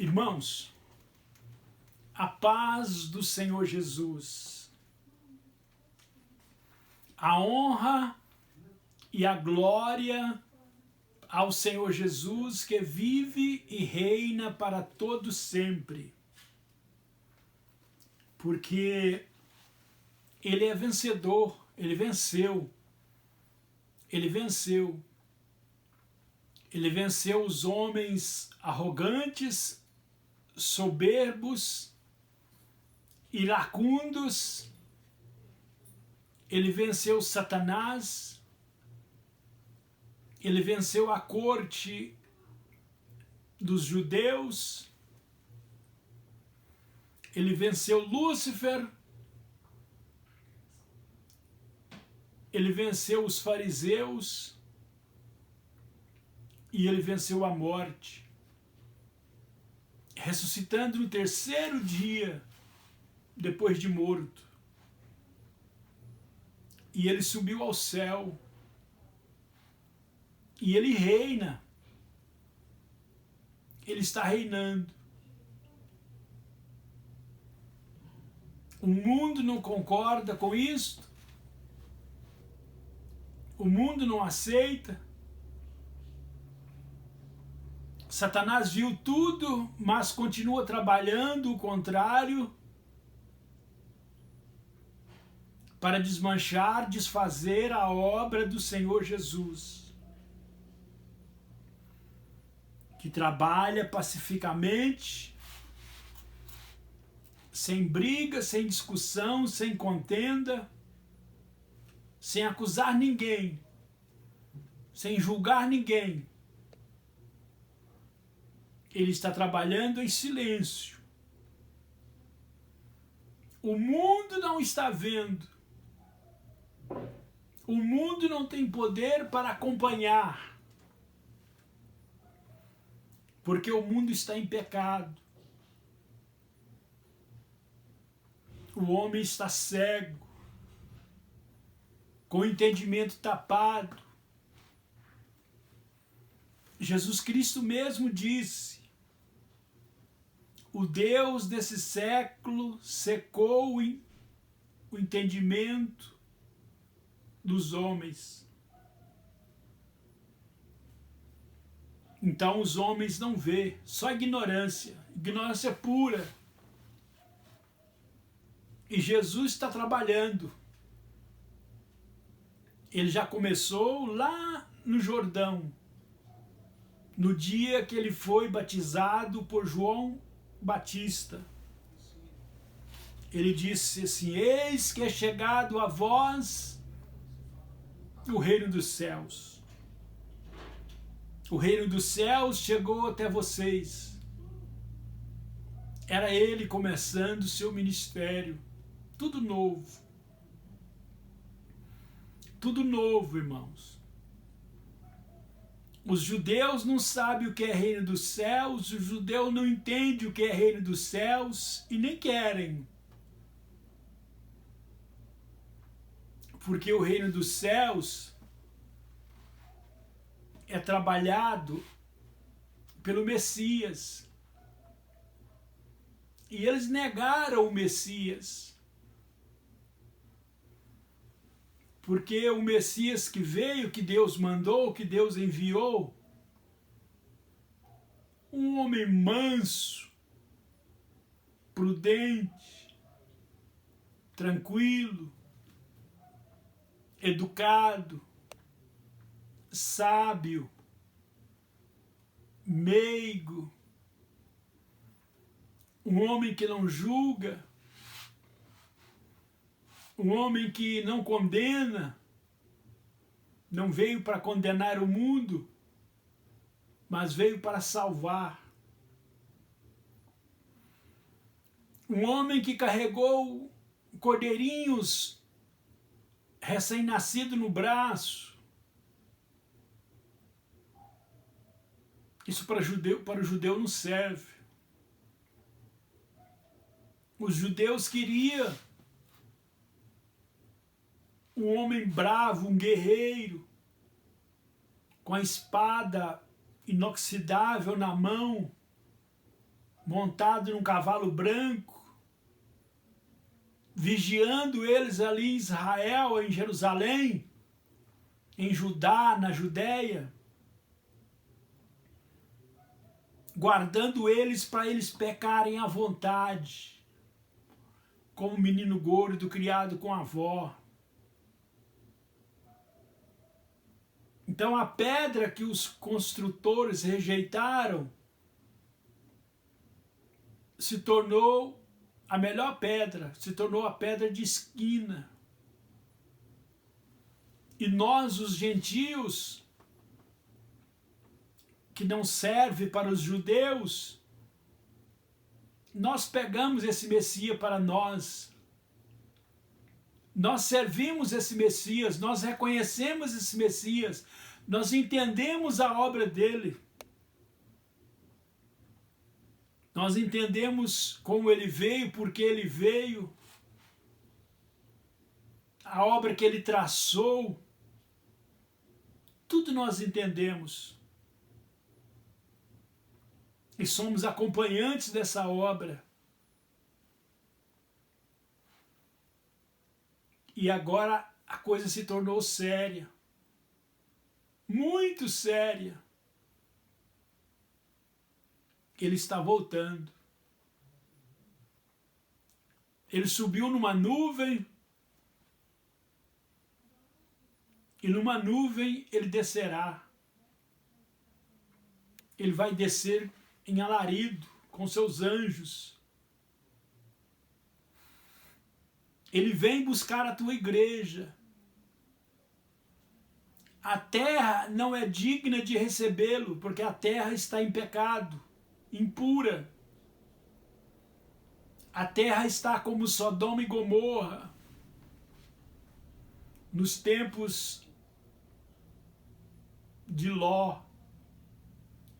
Irmãos, a paz do Senhor Jesus, a honra e a glória ao Senhor Jesus, que vive e reina para todo sempre, porque Ele é vencedor, Ele venceu, Ele venceu. Ele venceu os homens arrogantes, soberbos, iracundos. Ele venceu Satanás. Ele venceu a corte dos judeus. Ele venceu Lúcifer. Ele venceu os fariseus. E ele venceu a morte, ressuscitando no terceiro dia, depois de morto. E ele subiu ao céu. E ele reina. Ele está reinando. O mundo não concorda com isso. O mundo não aceita. Satanás viu tudo, mas continua trabalhando o contrário para desmanchar, desfazer a obra do Senhor Jesus, que trabalha pacificamente, sem briga, sem discussão, sem contenda, sem acusar ninguém, sem julgar ninguém. Ele está trabalhando em silêncio. O mundo não está vendo. O mundo não tem poder para acompanhar. Porque o mundo está em pecado. O homem está cego, com o entendimento tapado. Jesus Cristo mesmo disse: o Deus desse século secou o entendimento dos homens. Então os homens não vê, só ignorância pura. E Jesus está trabalhando. Ele já começou lá no Jordão, no dia que ele foi batizado por João Batista. Ele disse assim: eis que é chegado a vós o reino dos céus. O reino dos céus chegou até vocês. Era ele começando o seu ministério. Tudo novo. Tudo novo, irmãos. Os judeus não sabem o que é reino dos céus, os judeus não entendem o que é reino dos céus e nem querem. Porque o reino dos céus é trabalhado pelo Messias. E eles negaram o Messias. Porque o Messias que veio, que Deus mandou, que Deus enviou, um homem manso, prudente, tranquilo, educado, sábio, meigo, um homem que não julga, um homem que não condena, não veio para condenar o mundo, mas veio para salvar. Um homem que carregou cordeirinhos recém-nascido no braço. Isso para o judeu não serve. Os judeus queriam um homem bravo, um guerreiro, com a espada inoxidável na mão, montado num cavalo branco, vigiando eles ali em Israel, em Jerusalém, em Judá, na Judéia, guardando eles para eles pecarem à vontade, como menino gordo criado com a avó. Então a pedra que os construtores rejeitaram se tornou a melhor pedra, se tornou a pedra de esquina. E nós, os gentios, que não serve para os judeus, nós pegamos esse Messias para nós. Nós servimos esse Messias, nós reconhecemos esse Messias, nós entendemos a obra dele. Nós entendemos como ele veio, porque ele veio, a obra que ele traçou, tudo nós entendemos. E somos acompanhantes dessa obra. E agora a coisa se tornou séria. Muito séria. Ele está voltando. Ele subiu numa nuvem. E numa nuvem ele descerá. Ele vai descer em alarido com seus anjos. Ele vem buscar a tua igreja. A terra não é digna de recebê-lo, porque a terra está em pecado, impura. A terra está como Sodoma e Gomorra, nos tempos de Ló,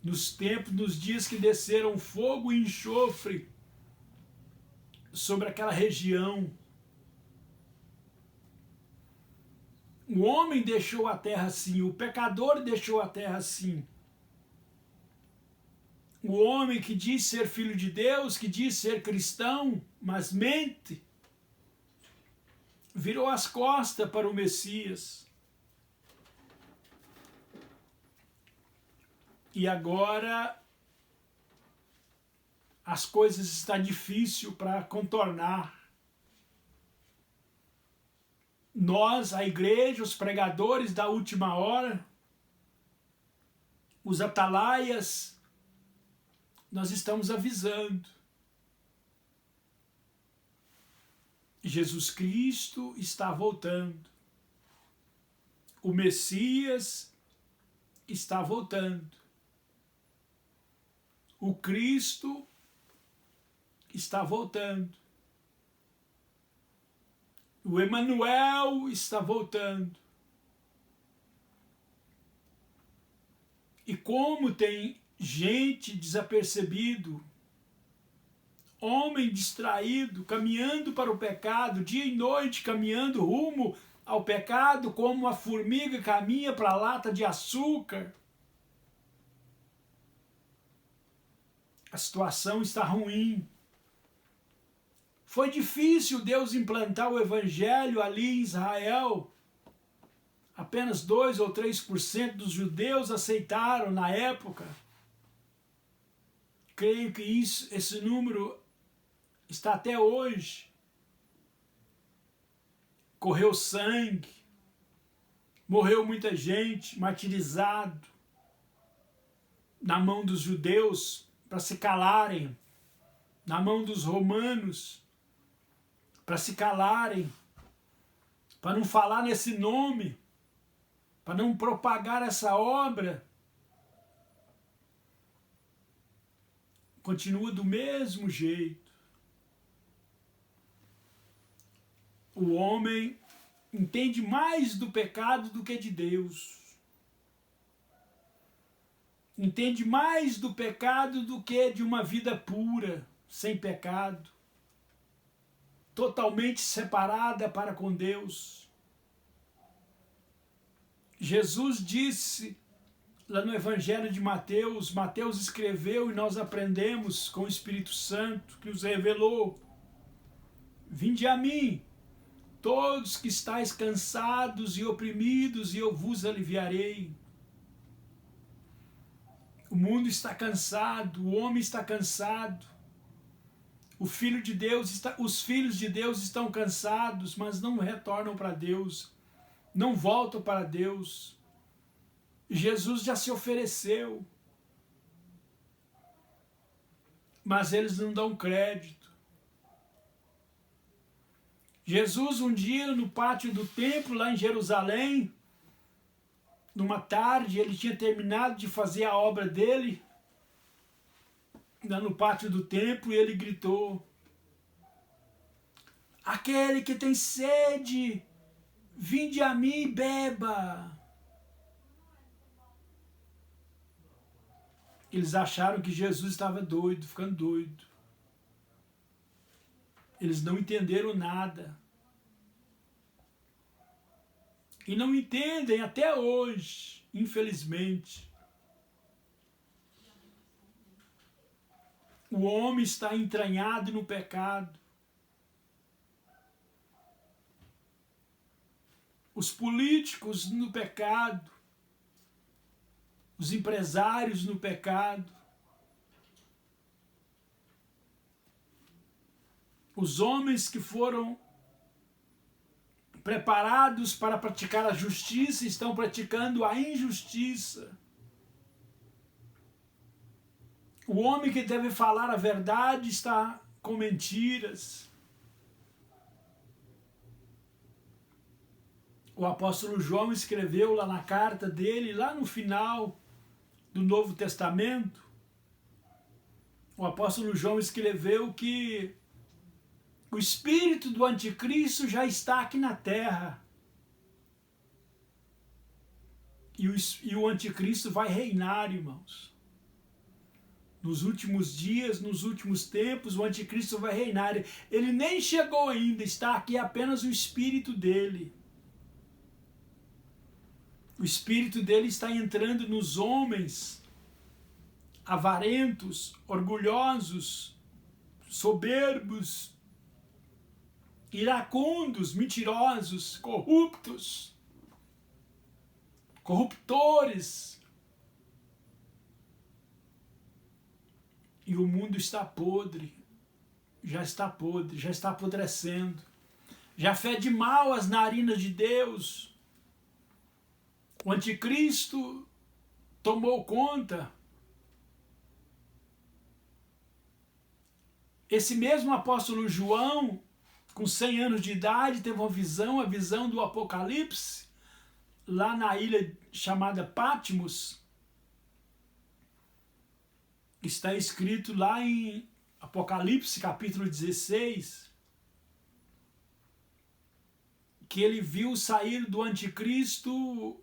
nos dias que desceram fogo e enxofre sobre aquela região. O homem deixou a terra assim, o pecador deixou a terra assim. O homem que diz ser filho de Deus, que diz ser cristão, mas mente, virou as costas para o Messias. E agora as coisas estão difíceis para contornar. Nós, a igreja, os pregadores da última hora, os atalaias, nós estamos avisando. Jesus Cristo está voltando. O Messias está voltando. O Cristo está voltando. O Emanuel está voltando. E como tem gente desapercebido, homem distraído, caminhando para o pecado, dia e noite caminhando rumo ao pecado, como a formiga caminha para a lata de açúcar. A situação está ruim. Foi difícil Deus implantar o evangelho ali em Israel. Apenas 2 ou 3% dos judeus aceitaram na época. Creio que esse número está até hoje. Correu sangue, morreu muita gente, martirizado na mão dos judeus para se calarem, na mão dos romanos para se calarem, para não falar nesse nome, para não propagar essa obra. Continua do mesmo jeito. O homem entende mais do pecado do que de Deus. Entende mais do pecado do que de uma vida pura, sem pecado, totalmente separada para com Deus. Jesus disse lá no Evangelho de Mateus, Mateus escreveu e nós aprendemos com o Espírito Santo que nos revelou: vinde a mim, todos que estáis cansados e oprimidos, e eu vos aliviarei. O mundo está cansado, o homem está cansado, os filhos de Deus estão cansados, mas não retornam para Deus, não voltam para Deus. Jesus já se ofereceu, mas eles não dão crédito. Jesus, um dia no pátio do templo, lá em Jerusalém, numa tarde, ele tinha terminado de fazer a obra dele, lá no pátio do templo, e ele gritou: aquele que tem sede, vinde a mim e beba. Eles acharam que Jesus estava doido, ficando doido. Eles não entenderam nada. E não entendem até hoje, infelizmente. O homem está entranhado no pecado. Os políticos no pecado. Os empresários no pecado. Os homens que foram preparados para praticar a justiça estão praticando a injustiça. O homem que deve falar a verdade está com mentiras. O apóstolo João escreveu lá na carta dele, lá no final do Novo Testamento, o apóstolo João escreveu que o espírito do anticristo já está aqui na terra. E o anticristo vai reinar, irmãos. Nos últimos dias, nos últimos tempos, o anticristo vai reinar. Ele nem chegou ainda, está aqui apenas o espírito dele. O espírito dele está entrando nos homens avarentos, orgulhosos, soberbos, iracundos, mentirosos, corruptores. E o mundo está podre, já está apodrecendo, já fede mal as narinas de Deus. O anticristo tomou conta. Esse mesmo apóstolo João, com 100 anos de idade, teve uma visão, a visão do Apocalipse, lá na ilha chamada Patmos. Está escrito lá em Apocalipse, capítulo 16, que ele viu sair do anticristo,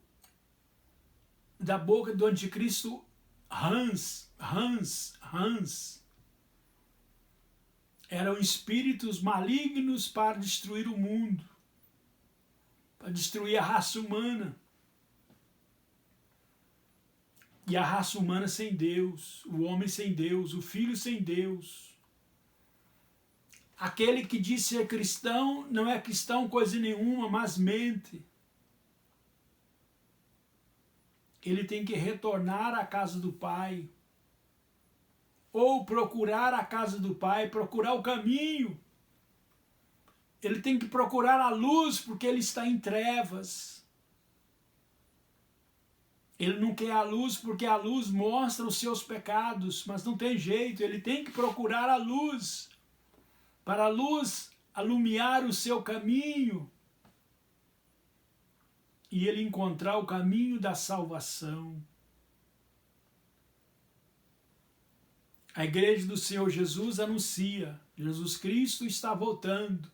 da boca do anticristo, rãs. Eram espíritos malignos para destruir o mundo, para destruir a raça humana. E a raça humana sem Deus, o homem sem Deus, o filho sem Deus. Aquele que diz ser cristão não é cristão coisa nenhuma, mas mente. Ele tem que retornar à casa do Pai. Ou procurar a casa do Pai, procurar o caminho. Ele tem que procurar a luz, porque ele está em trevas. Ele não quer a luz, porque a luz mostra os seus pecados, mas não tem jeito, ele tem que procurar a luz, para a luz alumiar o seu caminho, e ele encontrar o caminho da salvação. A igreja do Senhor Jesus anuncia: Jesus Cristo está voltando.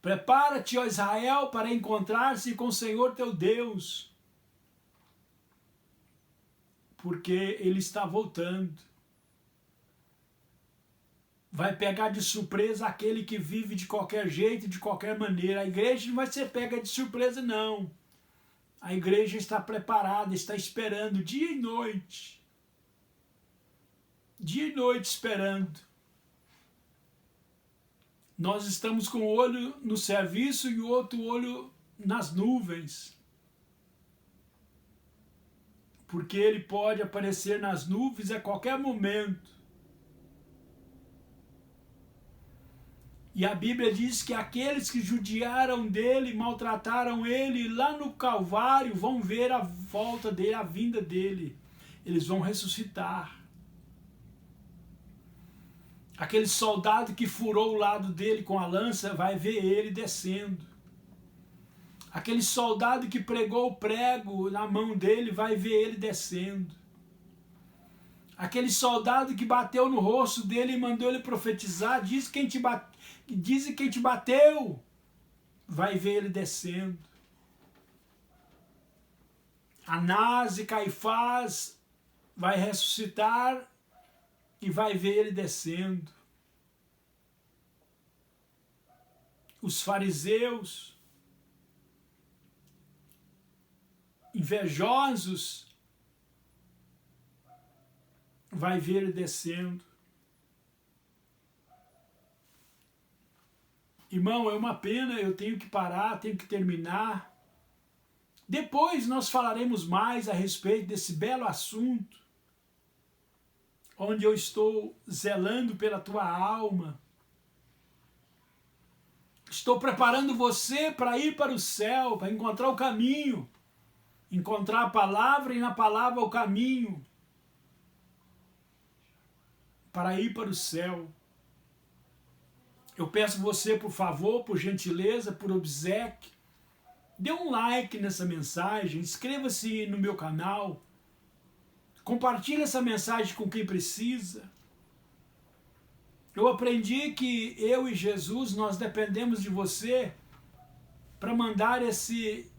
Prepara-te, ó Israel, para encontrar-se com o Senhor teu Deus, porque ele está voltando. Vai pegar de surpresa aquele que vive de qualquer jeito, de qualquer maneira. A igreja não vai ser pega de surpresa, não. A igreja está preparada, está esperando dia e noite. Dia e noite esperando. Nós estamos com o olho no serviço e o outro olho nas nuvens. Porque ele pode aparecer nas nuvens a qualquer momento. E a Bíblia diz que aqueles que judiaram dele, maltrataram ele, lá no Calvário vão ver a volta dele, a vinda dele. Eles vão ressuscitar. Aquele soldado que furou o lado dele com a lança vai ver ele descendo. Aquele soldado que pregou o prego na mão dele vai ver ele descendo. Aquele soldado que bateu no rosto dele e mandou ele profetizar, diz quem te bateu, vai ver ele descendo. Anás e Caifás vai ressuscitar e vai ver ele descendo. Os fariseus, invejosos, vai ver ele descendo. Irmão, é uma pena, eu tenho que parar, tenho que terminar. Depois nós falaremos mais a respeito desse belo assunto, onde eu estou zelando pela tua alma. Estou preparando você para ir para o céu, para encontrar o caminho, encontrar a palavra e na palavra o caminho, para ir para o céu. Eu peço você, por favor, por gentileza, por obséquio, dê um like nessa mensagem, inscreva-se no meu canal, compartilhe essa mensagem com quem precisa. Eu aprendi que eu e Jesus, nós dependemos de você para mandar esse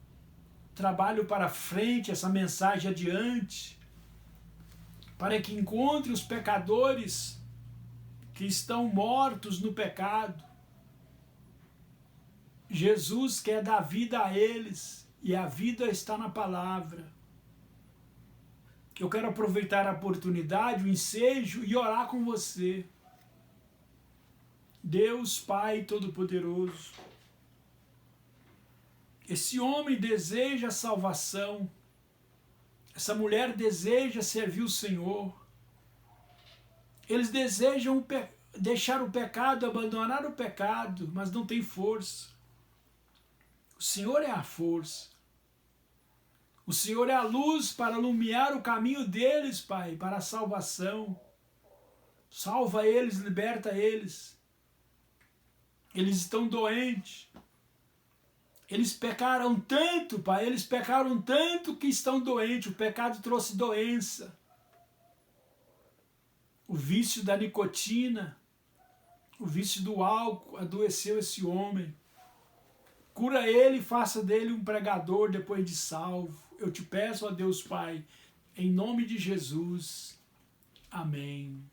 trabalho para frente, essa mensagem adiante, para que encontre os pecadores que estão mortos no pecado. Jesus quer dar vida a eles e a vida está na palavra. Eu quero aproveitar a oportunidade, o ensejo e orar com você. Deus Pai Todo-Poderoso, esse homem deseja a salvação, essa mulher deseja servir o Senhor, eles desejam deixar o pecado, abandonar o pecado, mas não tem força. O Senhor é a força. O Senhor é a luz para iluminar o caminho deles, Pai, para a salvação. Salva eles, liberta eles. Eles estão doentes. Eles pecaram tanto, Pai, eles pecaram tanto que estão doentes. O pecado trouxe doença. O vício da nicotina, o vício do álcool adoeceu esse homem. Cura ele e faça dele um pregador depois de salvo. Eu te peço, ó Deus Pai, em nome de Jesus. Amém.